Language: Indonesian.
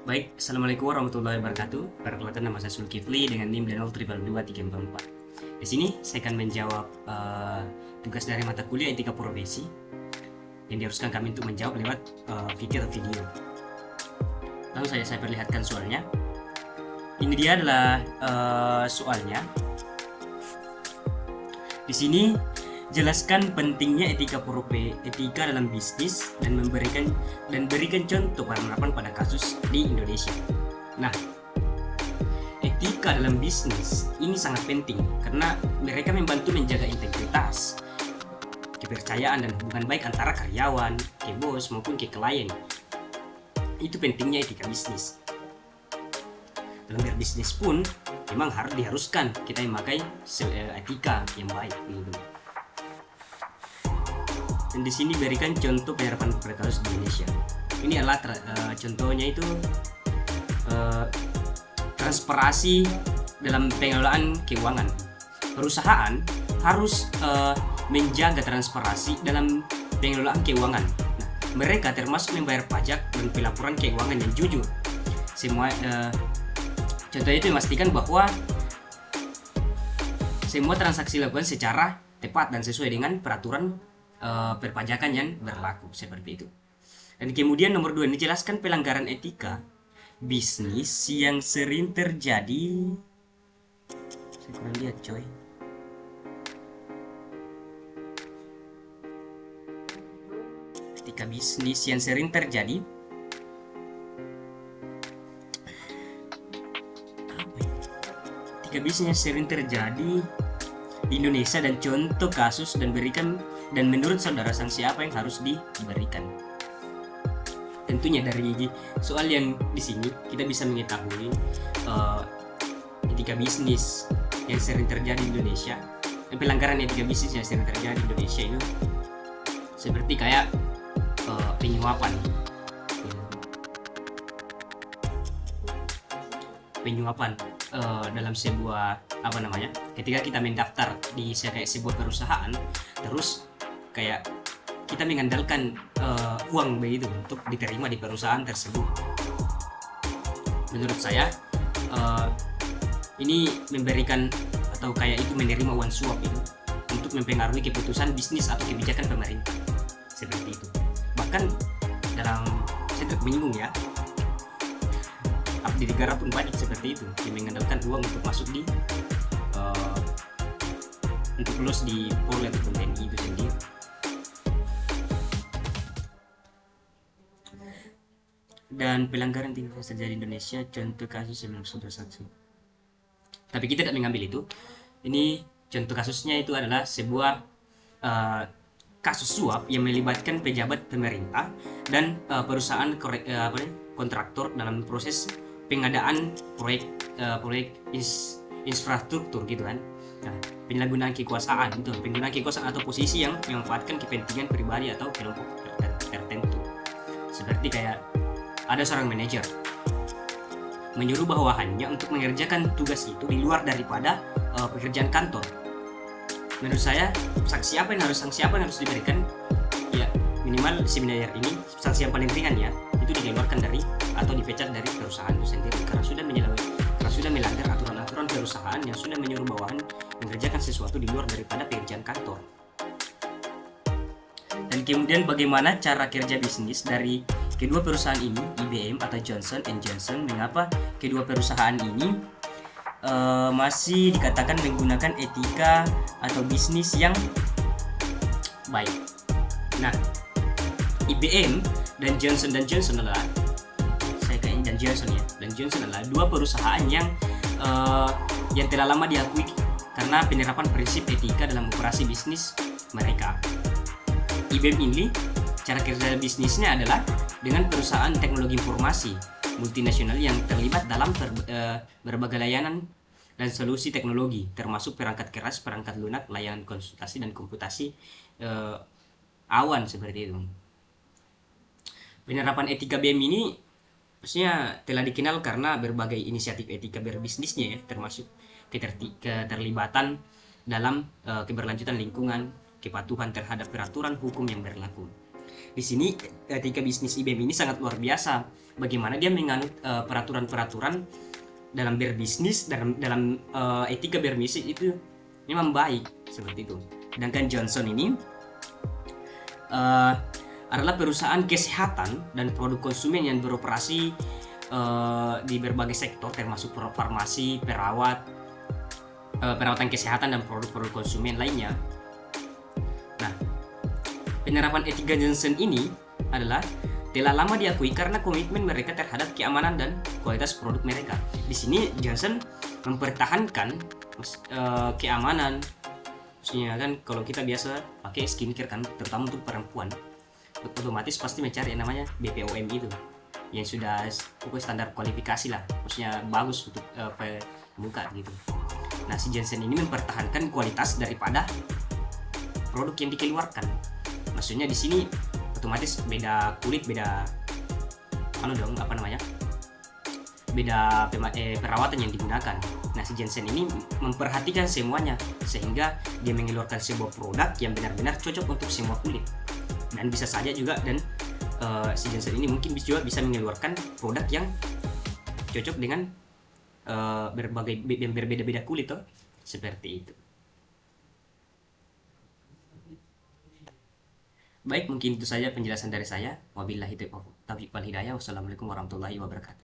Baik, Assalamualaikum warahmatullahi wabarakatuh. Perkenalkan, nama saya Zulkifli dengan NIM dan 0222344. Di sini saya akan menjawab tugas dari mata kuliah etika profesi yang diharuskan kami untuk menjawab lewat video atau video. Langsung saja saya perlihatkan soalnya. Ini dia adalah soalnya. Di sini jelaskan pentingnya etika dalam bisnis dan berikan contoh penerapan pada kasus di Indonesia. Nah, etika dalam bisnis ini sangat penting karena mereka membantu menjaga integritas, kepercayaan dan hubungan baik antara karyawan, ke bos maupun ke klien. Itu pentingnya etika bisnis. Dalam berbisnis pun memang diharuskan kita memakai etika yang baik gitu. Dan di sini berikan contoh penerapan pada kasus di Indonesia. Ini adalah contohnya itu transparansi dalam pengelolaan keuangan. Perusahaan harus menjaga transparansi dalam pengelolaan keuangan. Nah, mereka termasuk membayar pajak dan pelaporan keuangan yang jujur. Semua contohnya itu memastikan bahwa semua transaksi dilakukan secara tepat dan sesuai dengan peraturan perpajakan yang berlaku, seperti itu. Dan kemudian nomor 2 dijelaskan pelanggaran etika bisnis yang sering terjadi. Saya kurang lihat coy. Etika bisnis yang sering terjadi. Etika bisnis yang sering terjadi di Indonesia dan contoh kasus dan menurut saudara sanksi apa yang harus diberikan. Tentunya dari soal yang di sini kita bisa mengetahui etika bisnis yang sering terjadi di Indonesia dan pelanggaran etika bisnis yang sering terjadi di Indonesia itu seperti kayak penyuapan dalam sebuah ketika kita mendaftar di sebuah perusahaan, terus kayak kita mengandalkan uang begitu untuk diterima di perusahaan tersebut. Menurut saya ini memberikan atau kayak itu menerima uang suap itu untuk mempengaruhi keputusan bisnis atau kebijakan pemerintah, seperti itu. Bahkan dalam saya menyinggung ya, di negara pun banyak seperti itu yang mengandalkan uang untuk masuk di untuk lulus di Polri ataupun TNI itu sendiri. Dan pelanggaran tinggi terjadi di Indonesia, contoh kasus yang bersaksi. Tapi kita tidak mengambil itu. Ini contoh kasusnya itu adalah sebuah kasus suap yang melibatkan pejabat pemerintah dan perusahaan kontraktor dalam proses pengadaan proyek infrastruktur gitu kan. Nah, penyalahgunaan kekuasaan itu, penggunaan kekuasaan atau posisi yang memanfaatkan kepentingan pribadi atau kelompok tertentu. Seperti kayak ada seorang manajer menyuruh bawahannya untuk mengerjakan tugas itu di luar daripada pekerjaan kantor. Menurut saya sanksi apa yang harus diberikan? Ya, minimal si manajer ini sanksi yang paling ringan ya, itu dikeluarkan dari atau dipecat dari perusahaan itu sendiri karena sudah melanggar aturan-aturan perusahaan yang sudah menyuruh bawahan mengerjakan sesuatu di luar daripada pekerjaan kantor. Dan kemudian bagaimana cara kerja bisnis dari kedua perusahaan ini, IBM atau Johnson & Johnson, mengapa kedua perusahaan ini masih dikatakan menggunakan etika atau bisnis yang baik. Nah, IBM dan Johnson & Johnson adalah Johnson adalah dua perusahaan yang telah lama diakui karena penerapan prinsip etika dalam operasi bisnis mereka. IBM ini cara kerja bisnisnya adalah dengan perusahaan teknologi informasi multinasional yang terlibat dalam berbagai layanan dan solusi teknologi termasuk perangkat keras, perangkat lunak, layanan konsultasi dan komputasi awan seperti itu. Penerapan etika BM ini maksudnya telah dikenal karena berbagai inisiatif etika berbisnisnya ya, termasuk keterlibatan dalam keberlanjutan lingkungan, kepatuhan terhadap peraturan hukum yang berlaku. Di sini etika bisnis IBM ini sangat luar biasa. Bagaimana dia menganut peraturan-peraturan dalam berbisnis, dalam etika berbisnis itu ini membaik seperti itu. Sedangkan Johnson ini adalah perusahaan kesehatan dan produk konsumen yang beroperasi di berbagai sektor termasuk farmasi, perawatan kesehatan dan produk-produk konsumen lainnya. Nah, penerapan etika Johnson ini adalah telah lama diakui karena komitmen mereka terhadap keamanan dan kualitas produk mereka. Di sini Johnson mempertahankan keamanan. Maksudnya kan kalau kita biasa pakai skincare kan, terutama untuk perempuan, otomatis pasti mencari yang namanya BPOM itu, yang sudah pokoknya standar kualifikasi lah, maksudnya bagus untuk muka gitu. Nah, si Johnson ini mempertahankan kualitas daripada produk yang dikeluarkan. Maksudnya di sini otomatis beda kulit, beda beda perawatan yang digunakan. Nah, si Johnson ini memperhatikan semuanya sehingga dia mengeluarkan sebuah produk yang benar-benar cocok untuk semua kulit. Dan bisa saja juga si Johnson ini mungkin juga bisa mengeluarkan produk yang cocok dengan berbeda-beda kulit seperti itu. Baik, mungkin itu saja penjelasan dari saya. Wabillahi taufiq wal hidayah. Wassalamualaikum warahmatullahi wabarakatuh.